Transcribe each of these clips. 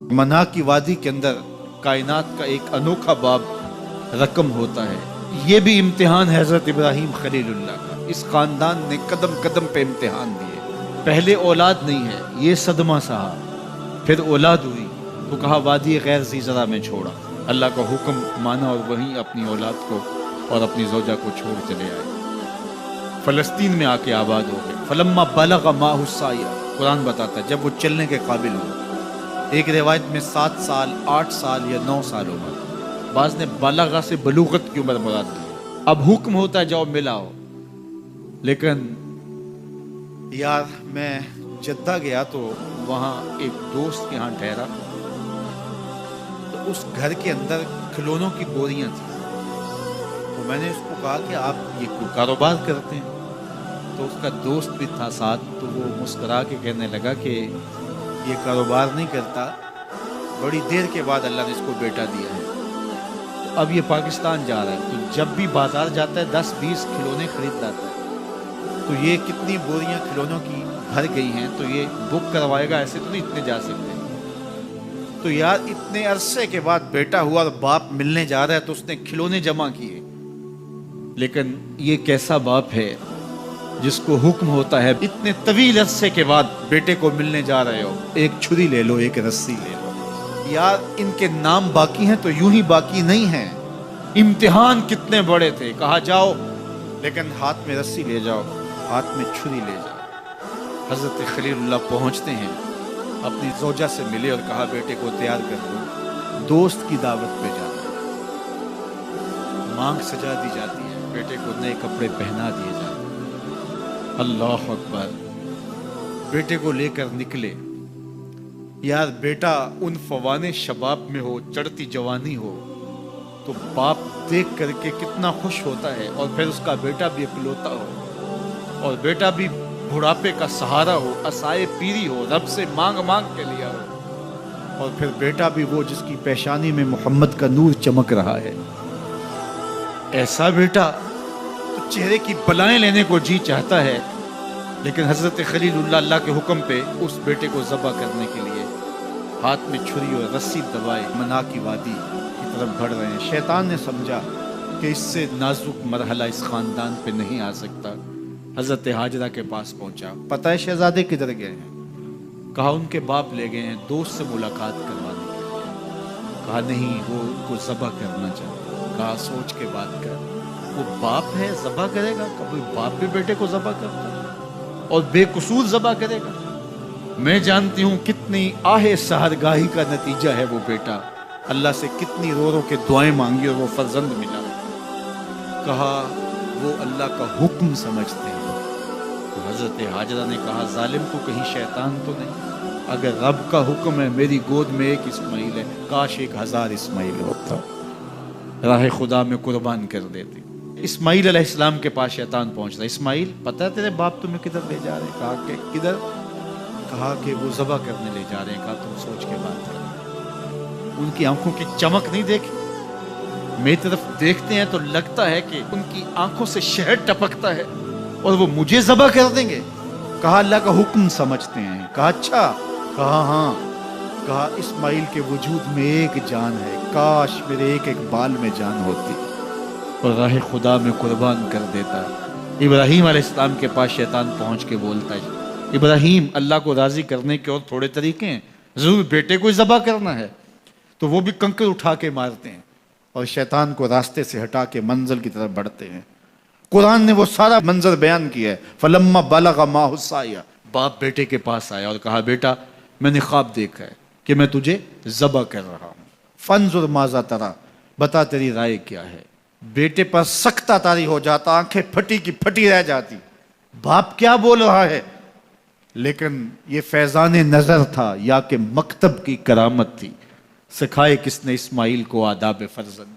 منا کی وادی کے اندر کائنات کا ایک انوکھا باب رقم ہوتا ہے. یہ بھی امتحان ہے حضرت ابراہیم خلیل اللہ کا. اس خاندان نے قدم قدم پہ امتحان دیے. پہلے اولاد نہیں ہے، یہ صدمہ سہا. پھر اولاد ہوئی تو کہا وادی غیر ذی زرع میں چھوڑا. اللہ کا حکم مانا اور وہیں اپنی اولاد کو اور اپنی زوجہ کو چھوڑ چلے آئے. فلسطین میں آ کے آباد ہو گئے. فلما بلغ معہ السعی، قرآن بتاتا ہے جب وہ چلنے کے قابل ہو. ایک روایت میں 7 سال 8 سال یا 9 سال عمر. بعض نے بلغہ سے بلوغت کی عمر مراد لی. اب حکم ہوتا ہے جاؤ ملاؤ. لیکن یار میں جدہ گیا تو وہاں ایک دوست کے ہاں ٹھہرا تو اس گھر کے اندر کھلونوں کی بوریاں تھیں. تو میں نے اس کو کہا کہ آپ یہ کوئی کاروبار کرتے ہیں؟ تو اس کا دوست بھی تھا ساتھ. تو وہ مسکرا کے کہنے لگا کہ یہ کاروبار نہیں کرتا، بڑی دیر کے بعد اللہ نے اس کو بیٹا دیا ہے. تو اب یہ پاکستان جا رہا ہے تو جب بھی بازار جاتا ہے 10-20 کھلونے خرید لاتا ہے. تو یہ کتنی بوریاں کھلونوں کی بھر گئی ہیں تو یہ بک کروائے گا، ایسے تو نہیں اتنے جا سکتے. تو یار اتنے عرصے کے بعد بیٹا ہوا اور باپ ملنے جا رہا ہے تو اس نے کھلونے جمع کیے. لیکن یہ کیسا باپ ہے جس کو حکم ہوتا ہے اتنے طویل عرصے کے بعد بیٹے کو ملنے جا رہے ہو، ایک چھری لے لو، ایک رسی لے لو. یار ان کے نام باقی ہیں تو یوں ہی باقی نہیں ہیں. امتحان کتنے بڑے تھے. کہا جاؤ لیکن ہاتھ میں رسی لے جاؤ، ہاتھ میں چھری لے جاؤ. حضرت خلیل اللہ پہنچتے ہیں، اپنی زوجہ سے ملے اور کہا بیٹے کو تیار کر دو، دوست کی دعوت پہ جانا ہے. مانگ سجا دی جاتی ہے، بیٹے کو نئے کپڑے پہنا دیے جاتے ہیں. اللہ اکبر. بیٹے کو لے کر نکلے. یار بیٹا ان فوان شباب میں ہو، چڑھتی جوانی ہو تو باپ دیکھ کر کے کتنا خوش ہوتا ہے. اور پھر اس کا بیٹا بھی اکلوتا ہو اور بیٹا بھی بڑھاپے کا سہارا ہو، عصائے پیری ہو، رب سے مانگ مانگ کے لیا ہو. اور پھر بیٹا بھی وہ جس کی پیشانی میں محمد کا نور چمک رہا ہے. ایسا بیٹا تو چہرے کی بلائیں لینے کو جی چاہتا ہے. لیکن حضرت خلیل اللہ کے حکم پہ اس بیٹے کو ذبح کرنے کے لیے ہاتھ میں چھری اور رسی دبائے منا کی وادی کی طرف بڑھ رہے ہیں. شیطان نے سمجھا کہ اس سے نازک مرحلہ اس خاندان پہ نہیں آ سکتا. حضرت ہاجرہ کے پاس پہنچا. پتہ ہے شہزادے کدھر گئے ہیں؟ کہا ان کے باپ لے گئے ہیں دوست سے ملاقات کروانے کے لیے. کہا نہیں، وہ ان کو ذبح کرنا چاہتا. کہا سوچ کے بات کر. وہ باپ ہے ذبح کرے گا؟ کبھی باپ بھی بیٹے کو ذبح کرتا ہے اور بے قصور ذبح کرے گا؟ میں جانتی ہوں کتنی آہ سحرگاہی کا نتیجہ ہے وہ بیٹا. اللہ سے کتنی رو رو کے دعائیں مانگی اور وہ فرزند ملا. کہا وہ اللہ کا حکم سمجھتے ہیں. تو حضرت ہاجرہ نے کہا ظالم تو کہیں شیطان تو نہیں؟ اگر رب کا حکم ہے میری گود میں ایک اسماعیل ہے، کاش 1000 اسماعیل ہوتا، راہ خدا میں قربان کر دیتے. اسماعیل علیہ السلام کے پاس شیطان پہنچ رہا. اسماعیل پتہ ہے تیرے باپ تمہیں کدھر لے جا رہے ہیں؟ کہا کہ کدھر؟ کہا کہ وہ ذبح کرنے لے جا رہے ہیں. کہا تم سوچ کے بات کر. ان کی آنکھوں کی چمک نہیں دیکھی؟ میری طرف دیکھتے ہیں تو لگتا ہے کہ ان کی آنکھوں سے شہد ٹپکتا ہے اور وہ مجھے ذبح کر دیں گے. کہا اللہ کا حکم سمجھتے ہیں. کہا اچھا. کہا ہاں. کہا اسماعیل کے وجود میں ایک جان ہے، کاش میرے ایک ایک بال میں جان ہوتی اور راہ خدا میں قربان کر دیتا. ابراہیم علیہ السلام کے پاس شیطان پہنچ کے بولتا ہے ابراہیم اللہ کو راضی کرنے کے اور تھوڑے طریقے ہیں، ضرور بیٹے کو ذبح کرنا ہے. تو وہ بھی کنکر اٹھا کے مارتے ہیں اور شیطان کو راستے سے ہٹا کے منزل کی طرف بڑھتے ہیں. قرآن نے وہ سارا منظر بیان کیا ہے. فلما بلغ معہ السعی، باپ بیٹے کے پاس آیا اور کہا بیٹا میں نے خواب دیکھا ہے کہ میں تجھے ذبح کر رہا ہوں. فانظر ماذا تری، بتا تیری رائے کیا ہے. بیٹے پر سختہ طاری ہو جاتا، آنکھیں پھٹی کی پھٹی رہ جاتی. باپ کیا بول رہا ہے؟ لیکن یہ فیضان نظر تھا یا کہ مکتب کی کرامت تھی. سکھائے کس نے اسماعیل کو آداب فرزند.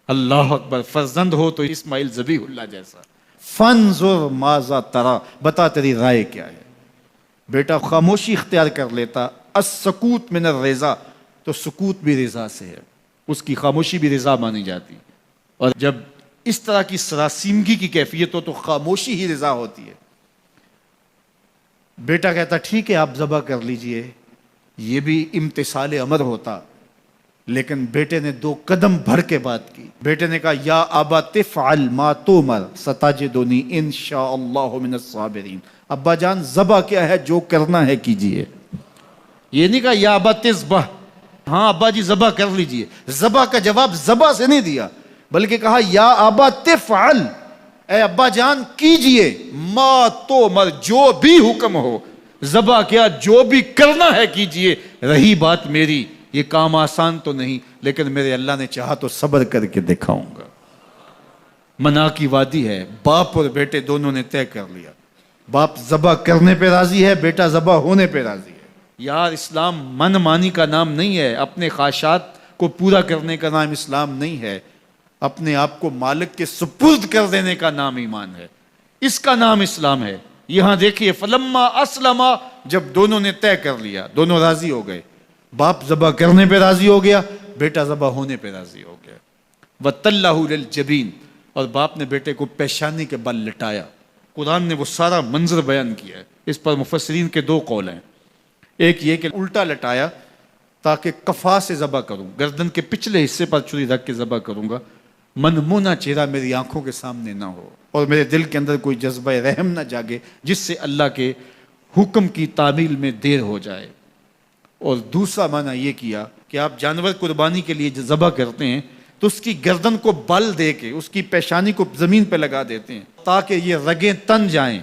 اللہ اکبر. فرزند ہو تو اسماعیل ذبیح اللہ جیسا. فانظر ماذا تری، بتا تیری رائے کیا ہے. بیٹا خاموشی اختیار کر لیتا. السکوت من الرضا، تو سکوت بھی رضا سے ہے، اس کی خاموشی بھی رضا مانی جاتی. اور جب اس طرح کی سراسیمگی کی کیفیت ہو تو خاموشی ہی رضا ہوتی ہے. بیٹا کہتا ٹھیک ہے آپ ذبح کر لیجئے. یہ بھی امتثال امر ہوتا، لیکن بیٹے نے 2 قدم بھر کے بات کی. بیٹے نے کہا یا ابا تفعل ما تؤمر ستجدنی انشاءاللہ من الصابرین. ابا جان ذبح کیا ہے، جو کرنا ہے کیجئے. یہ نہیں کہا یا ابا تذبح، ہاں ابا جی ذبح کر لیجئے. ذبح کا جواب ذبح سے نہیں دیا، بلکہ کہا یا ابا تفعل، اے ابا جان کیجئے، ما تؤمر، جو بھی حکم ہو. ذبح کیا، جو بھی کرنا ہے کیجئے. رہی بات میری، یہ کام آسان تو نہیں، لیکن میرے اللہ نے چاہا تو صبر کر کے دکھاؤں گا. منا کی وادی ہے، باپ اور بیٹے دونوں نے طے کر لیا. باپ ذبح کرنے پہ راضی ہے، بیٹا ذبح ہونے پہ راضی ہے. یار اسلام من مانی کا نام نہیں ہے، اپنے خواہشات کو پورا کرنے کا نام اسلام نہیں ہے، اپنے آپ کو مالک کے سپرد کر دینے کا نام ایمان ہے. اس کا نام اسلام ہے. یہاں دیکھیے فلما اسلما، جب دونوں نے طے کر لیا، دونوں راضی ہو گئے. باپ ذبح کرنے پہ راضی ہو گیا، بیٹا ذبح ہونے پہ راضی ہو گیا. وَتَلَّهُ لِلْجَبِينِ، اور باپ نے بیٹے کو پیشانی کے بل لٹایا. قرآن نے وہ سارا منظر بیان کیا ہے. اس پر مفسرین کے 2 قول ہیں. ایک یہ کہ الٹا لٹایا تاکہ کفا سے ذبح کروں، گردن کے پچھلے حصے پر چھری رکھ کے ذبح کروں گا، منمونا چہرہ میری آنکھوں کے سامنے نہ ہو اور میرے دل کے اندر کوئی جذبہ رحم نہ جاگے جس سے اللہ کے حکم کی تعمیل میں دیر ہو جائے. اور دوسرا معنی یہ کیا کہ آپ جانور قربانی کے لیے ذبح کرتے ہیں تو اس کی گردن کو بل دے کے اس کی پیشانی کو زمین پہ لگا دیتے ہیں تاکہ یہ رگیں تن جائیں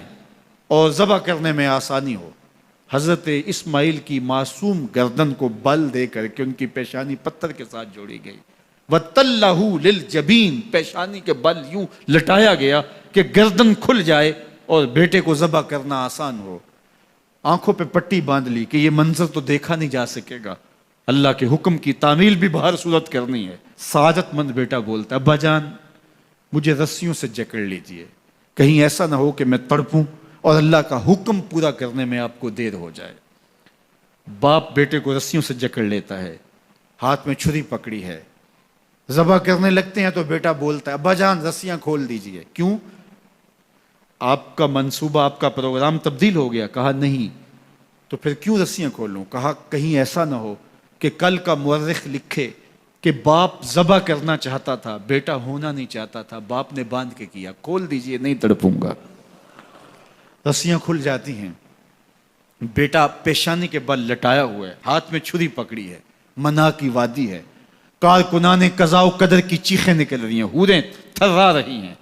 اور ذبح کرنے میں آسانی ہو. حضرت اسماعیل کی معصوم گردن کو بل دے کر کے ان کی پیشانی پتھر کے ساتھ جوڑی گئی. وَتَلَّهُ لِلْجَبِينِ، پیشانی کے بل یوں لٹایا گیا کہ گردن کھل جائے اور بیٹے کو ذبح کرنا آسان ہو. آنکھوں پہ پٹی باندھ لی کہ یہ منظر تو دیکھا نہیں جا سکے گا، اللہ کے حکم کی تعمیل بھی بہر صورت کرنی ہے. سعادت مند بیٹا بولتا ابا جان مجھے رسیوں سے جکڑ لیجئے، کہیں ایسا نہ ہو کہ میں تڑپوں اور اللہ کا حکم پورا کرنے میں آپ کو دیر ہو جائے. باپ بیٹے کو رسیوں سے جکڑ لیتا ہے، ہاتھ میں چھری پکڑی ہے، ذبح کرنے لگتے ہیں تو بیٹا بولتا ہے ابا جان رسیاں کھول دیجئے. کیوں؟ آپ کا منصوبہ، آپ کا پروگرام تبدیل ہو گیا. کہا نہیں. تو پھر کیوں رسیاں کھولوں؟ کہا کہیں ایسا نہ ہو کہ کل کا مورخ لکھے کہ باپ ذبح کرنا چاہتا تھا، بیٹا ہونا نہیں چاہتا تھا، باپ نے باندھ کے کیا. کھول دیجئے، نہیں تڑپوں گا. رسیاں کھل جاتی ہیں. بیٹا پیشانی کے بل لٹایا ہوا ہے، ہاتھ میں چھری پکڑی ہے، منا کی وادی ہے، کارکنان قضاء و قدر کی چیخیں نکل رہی ہیں، حوریں تھرا رہی ہیں،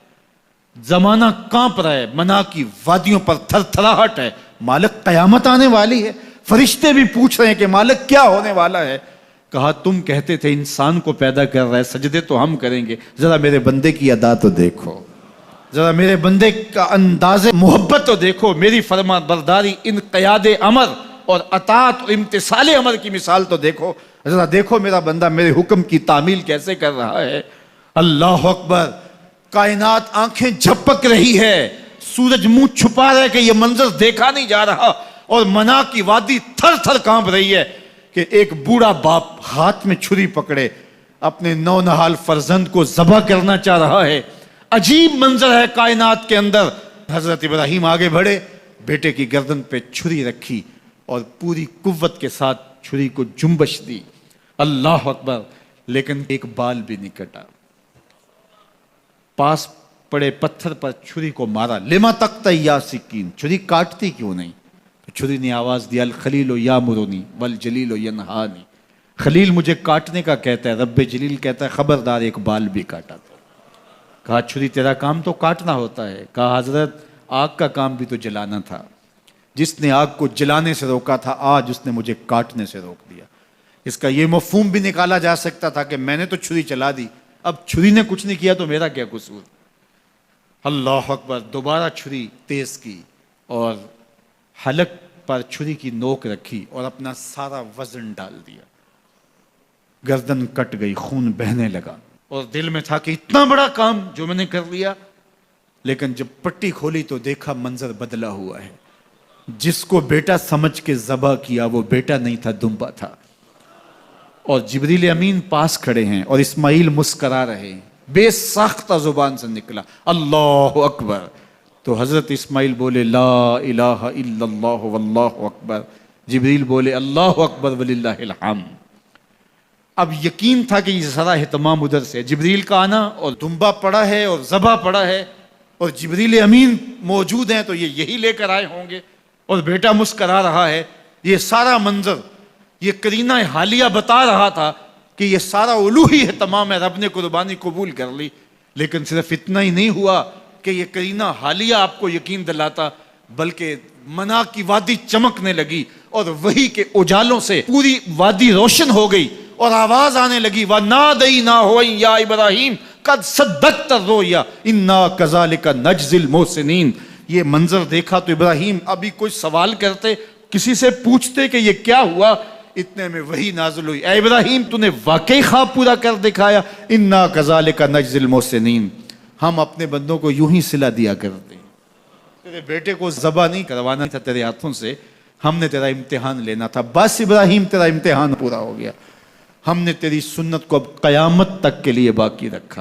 زمانہ کانپ رہا ہے، منا کی وادیوں پر تھر تھراہٹ ہے. مالک قیامت آنے والی ہے. فرشتے بھی پوچھ رہے ہیں کہ مالک کیا ہونے والا ہے. کہا تم کہتے تھے انسان کو پیدا کر رہا ہے، سجدے تو ہم کریں گے، ذرا میرے بندے کی ادا تو دیکھو، ذرا میرے بندے کا انداز محبت تو دیکھو، میری فرما برداری، انقیاد امر اور اطاعت اور امتثال امر کی مثال تو دیکھو، ذرا دیکھو میرا بندہ میرے حکم کی تعمیل کیسے کر رہا ہے. اللہ اکبر. کائنات آنکھیں جھپک رہی ہے، سورج منہ چھپا رہا ہے کہ یہ منظر دیکھا نہیں جا رہا، اور منا کی وادی تھر تھر کانپ رہی ہے کہ ایک بوڑھا باپ ہاتھ میں چھری پکڑے اپنے نونہال فرزند کو ذبح کرنا چاہ رہا ہے. عجیب منظر ہے کائنات کے اندر. حضرت ابراہیم آگے بڑھے، بیٹے کی گردن پہ چھری رکھی اور پوری قوت کے ساتھ چھری کو جنبش دی. اللہ اکبر. لیکن ایک بال بھی نہیں کٹا. پاس پڑے پتھر پر چھری کو مارا. لما تقطع یا سکین، چھری کاٹتی کیوں نہیں؟ تو چھری نے آواز دیا الخلیل یامرنی والجلیل ینہانی، خلیل مجھے کاٹنے کا کہتا ہے، رب جلیل کہتا ہے خبردار ایک بال بھی کاٹا تھا. کہا چھری تیرا کام تو کاٹنا ہوتا ہے. کہا حضرت آگ کا کام بھی تو جلانا تھا، جس نے آگ کو جلانے سے روکا تھا آج اس نے مجھے کاٹنے سے روک دیا. اس کا یہ مفہوم بھی نکالا جا سکتا تھا کہ میں نے تو چھری چلا دی، اب چھری نے کچھ نہیں کیا تو میرا کیا قصور. اللہ اکبر. دوبارہ چھری تیز کی اور حلق پر چھری کی نوک رکھی اور اپنا سارا وزن ڈال دیا. گردن کٹ گئی، خون بہنے لگا اور دل میں تھا کہ اتنا بڑا کام جو میں نے کر لیا. لیکن جب پٹی کھولی تو دیکھا منظر بدلا ہوا ہے. جس کو بیٹا سمجھ کے ذبح کیا وہ بیٹا نہیں تھا، دمبا تھا. اور جبریل امین پاس کھڑے ہیں اور اسماعیل مسکرا رہے ہیں. بے ساختہ زبان سے نکلا اللہ اکبر. تو حضرت اسماعیل بولے لا الہ الا اللہ واللہ اکبر. جبریل بولے اللہ اکبر وللہ الحمد۔ اب یقین تھا کہ یہ سارا اہتمام ادھر سے، جبریل کا آنا اور دمبا پڑا ہے اور ذبح پڑا ہے اور جبریل امین موجود ہیں تو یہ یہی لے کر آئے ہوں گے، اور بیٹا مسکرا رہا ہے۔ یہ سارا منظر، یہ قرینہ حالیہ بتا رہا تھا کہ یہ سارا الوہی اہتمام ہے، رب نے قربانی قبول کر لی۔ لیکن صرف اتنا ہی نہیں ہوا کہ یہ قرینہ حالیہ آپ کو یقین دلاتا، بلکہ منا کی وادی چمکنے لگی اور وہی کے اجالوں سے پوری وادی روشن ہو گئی، اور آواز آنے لگی وَنَادَيْنَاهُ أَن يَا إِبْرَاهِيمُ قَدْ صَدَّقْتَ الرُّؤْيَا إِنَّا كَذَلِكَ نَجْزِي الْمُحْسِنِينَ۔ یہ منظر دیکھا تو ابراہیم ابھی کوئی سوال کرتے، کسی سے پوچھتے کہ یہ کیا ہوا، اتنے میں وہی نازل ہوئی، اے ابراہیم تو نے واقعی خواب پورا کر دکھایا، اِنَّا كَذَلِكَ نَجْزِي الْمُحْسِنِينَ، ہم اپنے بندوں کو یوں ہی صلہ دیا کرتے ہیں۔ تیرے بیٹے کو ذبح نہیں کروانا تھا تیرے ہاتھوں سے، ہم نے تیرا امتحان لینا تھا، بس ابراہیم تیرا امتحان پورا ہو گیا، ہم نے تیری سنت کو اب قیامت تک کے لیے باقی رکھا۔